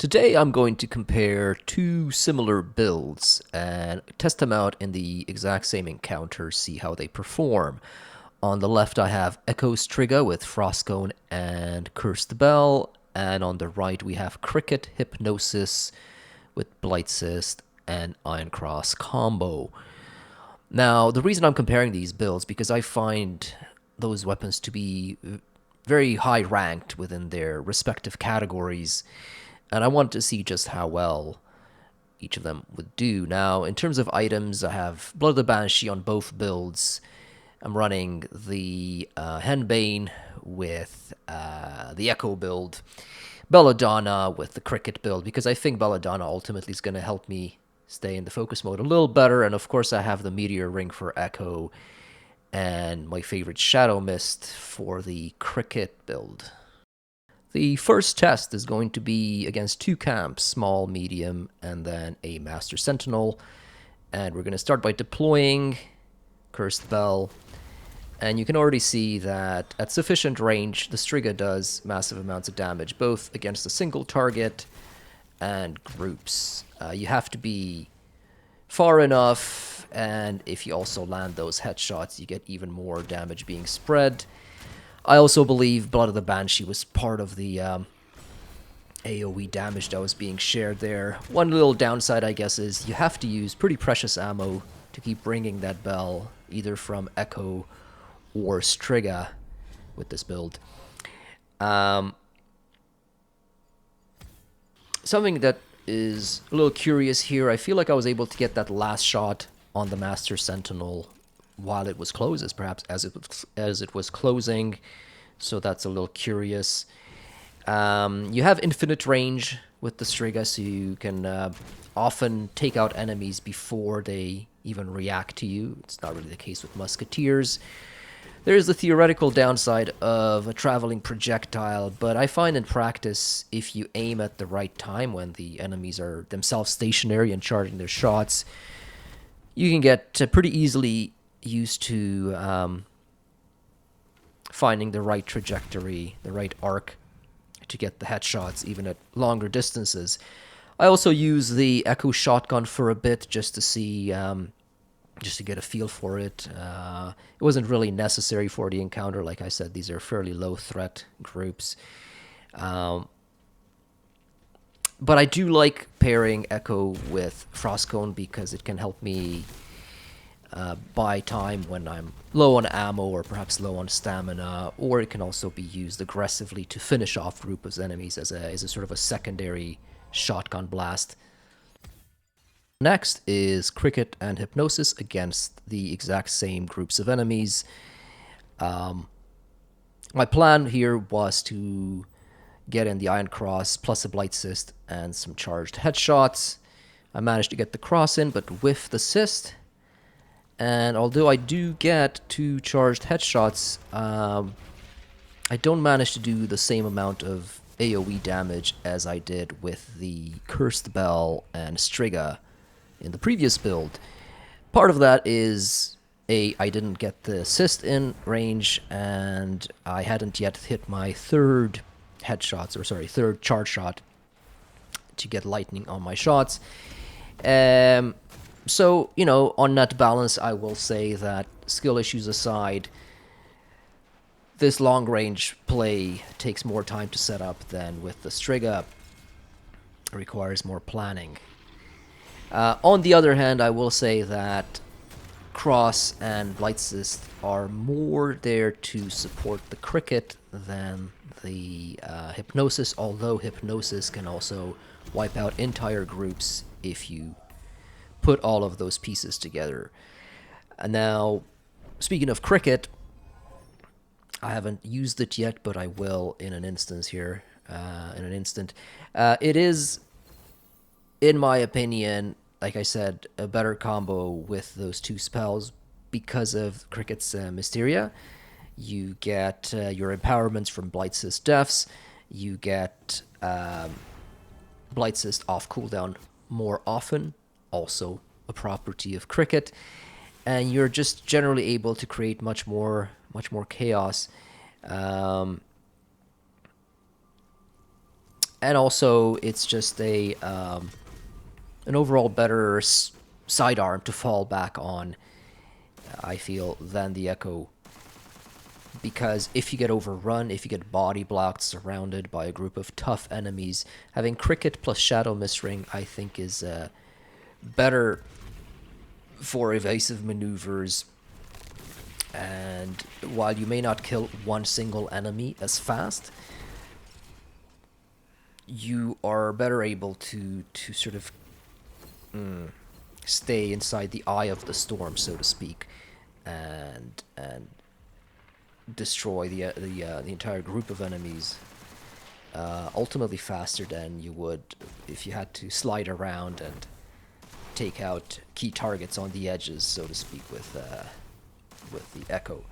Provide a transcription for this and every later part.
Today I'm going to compare two similar builds and test them out in the exact same encounter, see how they perform. On the left I have Echo Striga with Frostcone and Curse the Bell, and on the right we have Cricket Hypnosis with Blight Cyst and Iron Cross combo. Now, the reason I'm comparing these builds because I find those weapons to be very high ranked within their respective categories, and I wanted to see just how well each of them would do. Now, in terms of items, I have Blood of the Banshee on both builds. I'm running the Henbane with the Echo build, Belladonna with the Cricket build, because I think Belladonna ultimately is going to help me stay in the focus mode a little better. And of course, I have the Meteor Ring for Echo and my favorite Shadow Mist for the Cricket build. The first test is going to be against two camps, small, medium, and then a Master Sentinel. And we're going to start by deploying Cursed Bell. And you can already see that at sufficient range, the Striga does massive amounts of damage, both against a single target and groups. You have to be far enough, and if you also land those headshots, you get even more damage being spread. I also believe Blood of the Banshee was part of the AoE damage that was being shared there. One little downside, I guess, is you have to use pretty precious ammo to keep bringing that bell, either from Echo or Striga with this build. Something that is a little curious here, I feel like I was able to get that last shot on the Master Sentinel while it was closed, perhaps as it was closing, so that's a little curious. You have infinite range with the Striga, so you can often take out enemies before they even react to you. It's not really the case with Musketeers. There is the theoretical downside of a traveling projectile, but I find in practice, if you aim at the right time when the enemies are themselves stationary and charging their shots, you can get pretty easily used to finding the right trajectory, the right arc to get the headshots, even at longer distances. I also use the Echo shotgun for a bit just to see, just to get a feel for it. It wasn't really necessary for the encounter. Like I said, these are fairly low threat groups. But I do like pairing Echo with Frostcone because it can help me buy time when I'm low on ammo or perhaps low on stamina, or it can also be used aggressively to finish off group of enemies as a sort of a secondary shotgun blast. Next is Cricket and Hypnosis against the exact same groups of enemies. My plan here was to get in the Iron Cross plus a Blight Cyst and some charged headshots. I managed to get the cross in, but whiff the cyst. And although I do get 2 charged headshots, I don't manage to do the same amount of AoE damage as I did with the Cursed Bell and Striga in the previous build. Part of that is, I didn't get the assist in range, and I hadn't yet hit my third charge shot to get lightning on my shots. So, you know, on net balance, I will say that, skill issues aside, this long-range play takes more time to set up than with the Striga. It requires more planning. On the other hand, I will say that Cross and Blight Cyst are more there to support the Cricket than the Hypnosis, although Hypnosis can also wipe out entire groups if you put all of those pieces together. Now, speaking of Cricket, I haven't used it yet, but I will in an instance here. It is, in my opinion, like I said, a better combo with those 2 spells because of Cricket's Mysteria. You get your empowerments from Blight Cyst deaths. You get Blight Cyst off cooldown more often, also a property of Cricket, and you're just generally able to create much more chaos. And also, it's just an overall better sidearm to fall back on, I feel, than the Echo. Because if you get overrun, if you get body blocked, surrounded by a group of tough enemies, having Cricket plus Shadow Misring, I think, is better for evasive maneuvers. And while you may not kill one single enemy as fast, you are better able to sort of stay inside the eye of the storm, so to speak, and destroy the entire group of enemies ultimately faster than you would if you had to slide around and take out key targets on the edges, so to speak, with the Echo.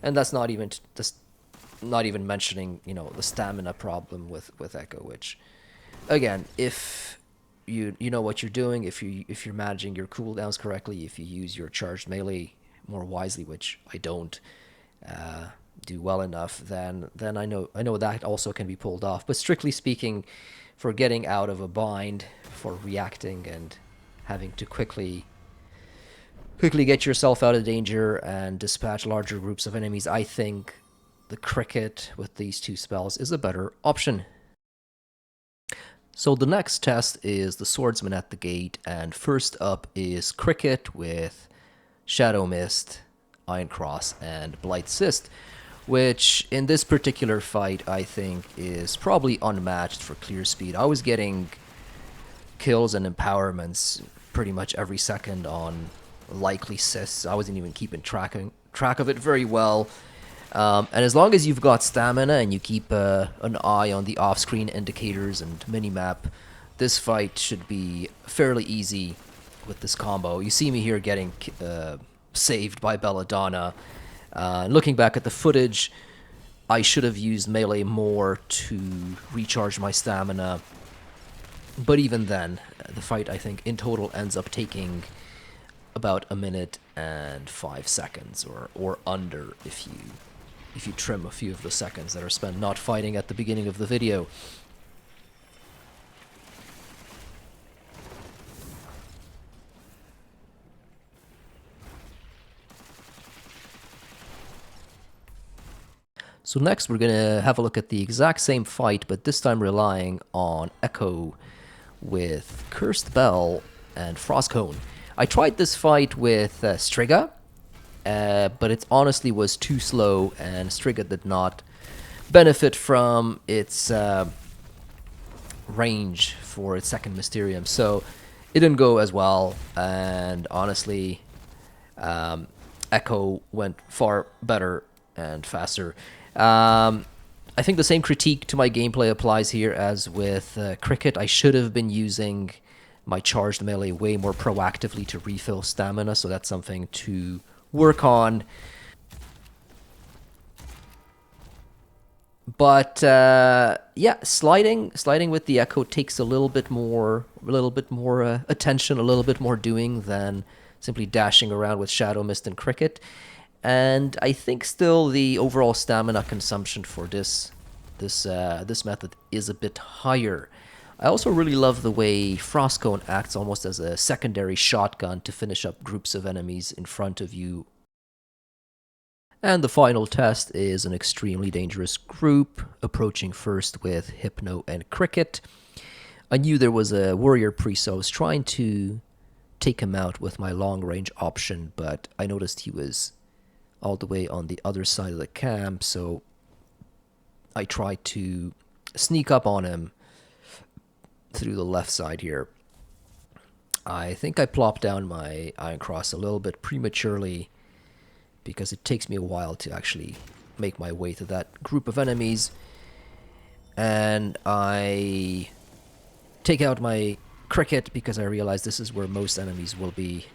And that's not even mentioning, you know, the stamina problem with Echo, which, again, if you know what you're doing, if you're managing your cooldowns correctly, if you use your charged melee more wisely, which I don't do well enough, then I know that also can be pulled off. But strictly speaking, for getting out of a bind, for reacting and having to quickly get yourself out of danger and dispatch larger groups of enemies, I think the Cricket with these two spells is a better option. So the next test is the Swordsman at the Gate, and first up is Cricket with Shadow Mist, Iron Cross, and Blight Cyst, which in this particular fight I think is probably unmatched for clear speed. I was getting kills and empowerments pretty much every second on likely cysts. I wasn't even keeping track of it very well. And as long as you've got stamina and you keep an eye on the off-screen indicators and minimap, this fight should be fairly easy with this combo. You see me here getting saved by Belladonna. Looking back at the footage, I should have used melee more to recharge my stamina. But even then, the fight, I think, in total ends up taking about 1 minute and 5 seconds, or under if you trim a few of the seconds that are spent not fighting at the beginning of the video. So next we're going to have a look at the exact same fight, but this time relying on Echo with Cursed Bell and Frostcone. I tried this fight with Striga, but it honestly was too slow, and Striga did not benefit from its range for its second Mysterium, so it didn't go as well, and honestly, Echo went far better and faster. I think the same critique to my gameplay applies here as with Cricket. I should have been using my charged melee way more proactively to refill stamina, so that's something to work on. But yeah, sliding with the Echo takes a little bit more attention, a little bit more doing than simply dashing around with Shadow Mist and Cricket. And I think still the overall stamina consumption for this method is a bit higher. I also really love the way Frostcone acts almost as a secondary shotgun to finish up groups of enemies in front of you. And the final test is an extremely dangerous group, approaching first with Hypno and Cricket. I knew there was a warrior priest, so I was trying to take him out with my long-range option, but I noticed he was all the way on the other side of the camp, so I tried to sneak up on him through the left side here. I think I plopped down my Iron Cross a little bit prematurely because it takes me a while to actually make my way to that group of enemies, and I take out my Cricket because I realize this is where most enemies will be,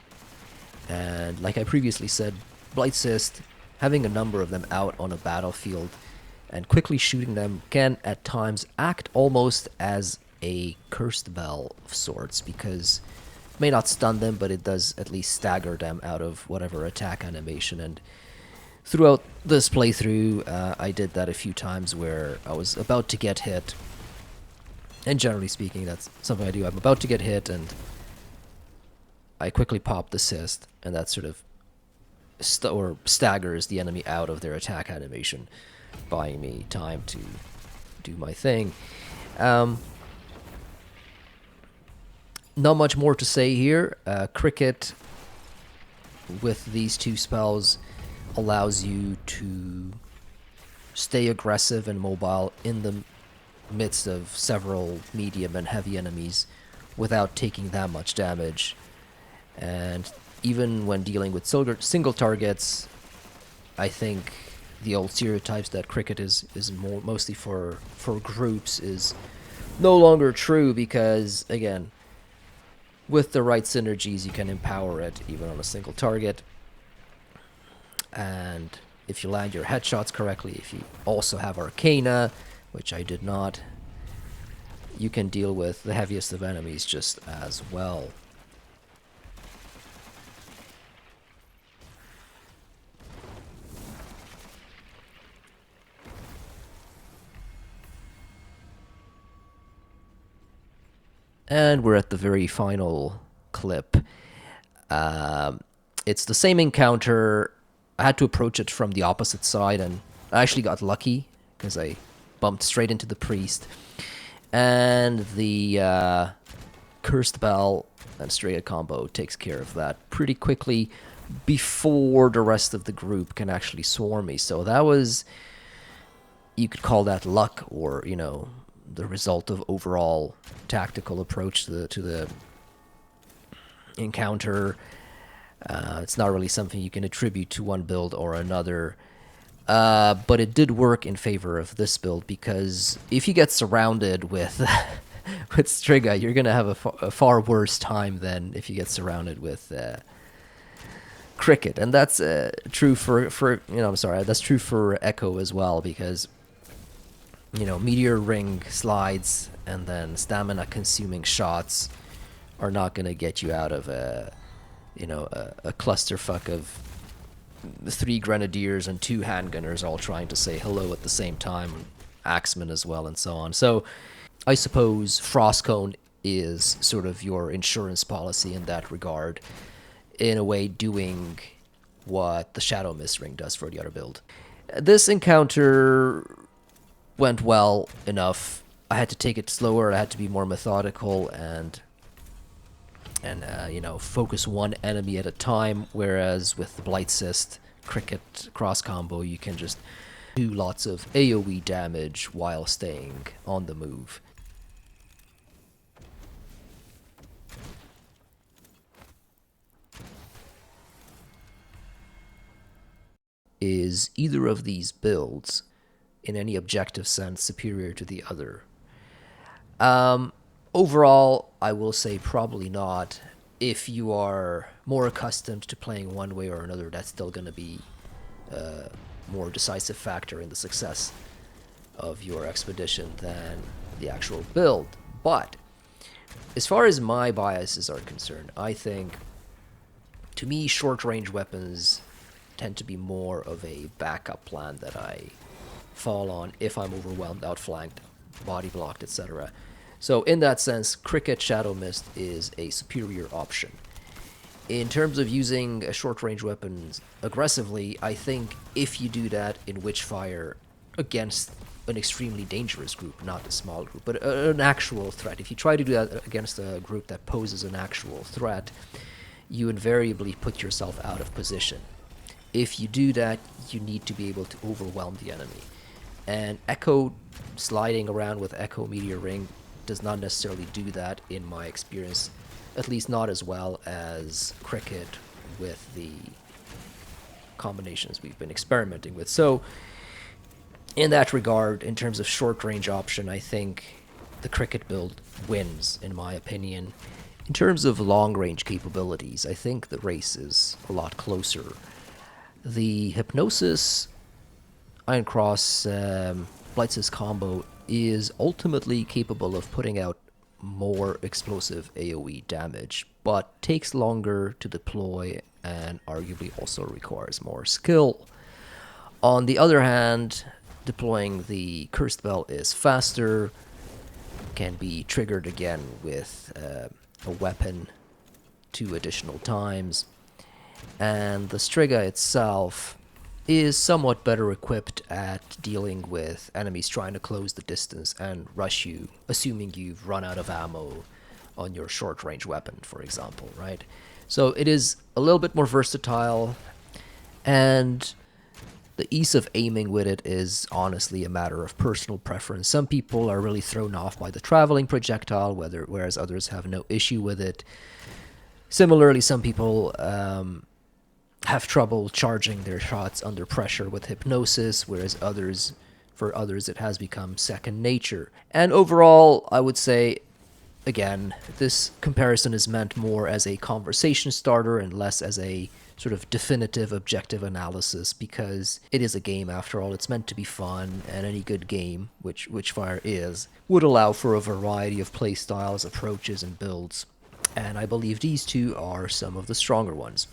and like I previously said, Blight Cyst, having a number of them out on a battlefield and quickly shooting them can at times act almost as a Cursed Bell of sorts, because it may not stun them, but it does at least stagger them out of whatever attack animation. And throughout this playthrough, I did that a few times where I was about to get hit, And generally speaking, that's something I do. I'm about to get hit, and I quickly pop the cyst, and that sort of or staggers the enemy out of their attack animation, buying me time to do my thing. Not much more to say here. Cricket with these two spells allows you to stay aggressive and mobile in the midst of several medium and heavy enemies without taking that much damage. And even when dealing with single targets, I think the old stereotypes that cricket is mostly for groups is no longer true, because again, with the right synergies you can empower it even on a single target. And if you land your headshots correctly, if you also have Arcana, which I did not, you can deal with the heaviest of enemies just as well. And we're at the very final clip. It's the same encounter. I had to approach it from the opposite side, and I actually got lucky because I bumped straight into the priest. And the Cursed Bell and Striga combo takes care of that pretty quickly before the rest of the group can actually swarm me. So that was, you could call that luck, or, you know, the result of overall tactical approach to the encounter. It's not really something you can attribute to one build or another, but it did work in favor of this build, because if you get surrounded with with Striga, you're gonna have a far worse time than if you get surrounded with Cricket. And that's true for you know, I'm sorry, that's true for Echo as well, because, you know, Meteor Ring slides and then stamina consuming shots are not going to get you out of a, you know, a clusterfuck of 3 grenadiers and 2 handgunners all trying to say hello at the same time, axemen as well, and so on. So I suppose Frostcone is sort of your insurance policy in that regard, in a way doing what the Shadow Mist Ring does for the other build. This encounter went well enough. I had to take it slower. I had to be more methodical and you know, focus one enemy at a time. Whereas with the Blight Cyst Cricket cross combo, you can just do lots of AoE damage while staying on the move. Is either of these builds, in any objective sense, superior to the other? Overall, I will say probably not. If you are more accustomed to playing one way or another, that's still going to be a more decisive factor in the success of your expedition than the actual build. But as far as my biases are concerned, I think, to me, short-range weapons tend to be more of a backup plan that I fall on if I'm overwhelmed, outflanked, body blocked, etc. So in that sense, Cricket Shadow Mist is a superior option. In terms of using a short-range weapon aggressively, I think if you do that in Witchfire against an extremely dangerous group, not a small group, but an actual threat, if you try to do that against a group that poses an actual threat, you invariably put yourself out of position. If you do that, you need to be able to overwhelm the enemy. And Echo sliding around with Echo Meteor Ring does not necessarily do that, in my experience, at least not as well as Cricket with the combinations we've been experimenting with. So in that regard, in terms of short range option, I think the Cricket build wins, in my opinion. In terms of long range capabilities, I think the race is a lot closer. The Hypnosis Iron Cross Blight Cyst combo is ultimately capable of putting out more explosive AoE damage, but takes longer to deploy and arguably also requires more skill. On the other hand, deploying the Cursed Bell is faster, can be triggered again with a weapon 2 additional times. And the Striga itself is somewhat better equipped at dealing with enemies trying to close the distance and rush you, assuming you've run out of ammo on your short-range weapon, for example, right? So it is a little bit more versatile, and the ease of aiming with it is honestly a matter of personal preference. Some people are really thrown off by the traveling projectile, whereas others have no issue with it. Similarly, some people have trouble charging their shots under pressure with hypnosis, whereas for others, it has become second nature. And overall, I would say, again, this comparison is meant more as a conversation starter and less as a sort of definitive objective analysis, because it is a game after all. It's meant to be fun, and any good game, which Witchfire is, would allow for a variety of playstyles, approaches, and builds. And I believe these two are some of the stronger ones.